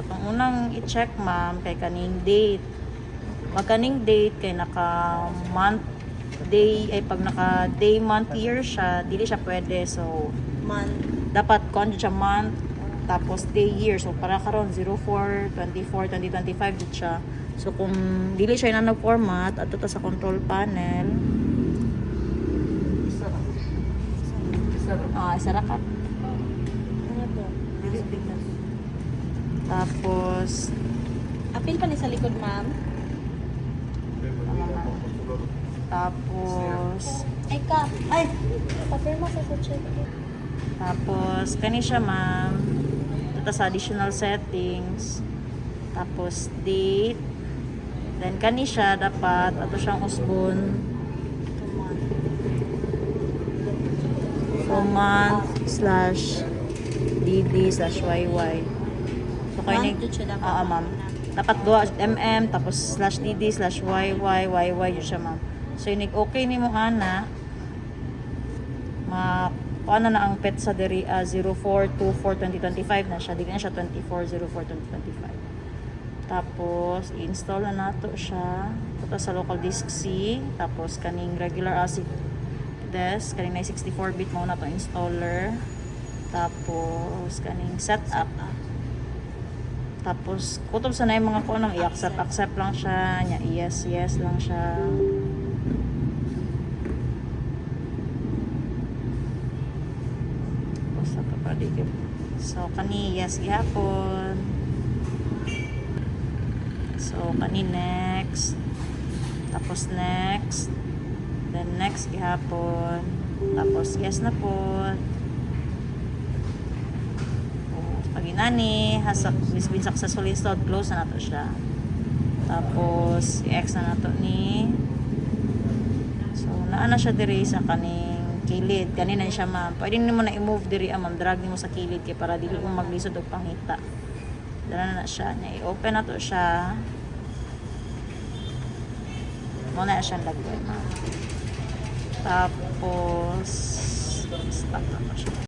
Atong unang i-check ma'am kay kaning date. Magkaning date kay naka month day ay pag naka day month year siya, dili siya pwede. So month. dapat kon siya month tapos day year. So para karon 04/24/2025 jud siya. So kung dili siya na nag-format adto ta sa control panel. Isa ra ka. Ano to? Tapos Apil pa ni sa likod, ma'am. tapos Ay ka. Ay! Papirma sa check. tapos kani siya ma'am. Dito sa additional settings. Tapos date. Then kani siya dapat ato siyang usbon month/dd/yy. So kayo Month jud siya dapat. ma'am. Dapat duha tapos /dd/yy yun siya ma'am. So yun okay nimo ana paano na ang pet sa diri 04/24/2025 na siya, di na siya 24/04/2025. Tapos i-install na nato siya ito sa local disk C, tapos kaning regular ASIC disk kaning 64-bit mo na to installer, tapos kaning setup, tapos kutob sa na yung mga kuanong i-accept lang siya nya, yes lang siya. So kani yes gihapon. So kani next. Tapos next. Then next gihapon. Tapos yes na po. Pag inani has been successfully installed, close na nato siya. Tapos i-X na nato ni. So naa na siya diri sa kaning kilid. Kanina siya ma'am. Pwede nimo na i-move diri ma'am. Drag nimo sa kilid kay para dili mo maglisod og pangita. Dala na siya. I-open na to siya. Muna na siyang lagyan ma'am. Tapos stop na to siya.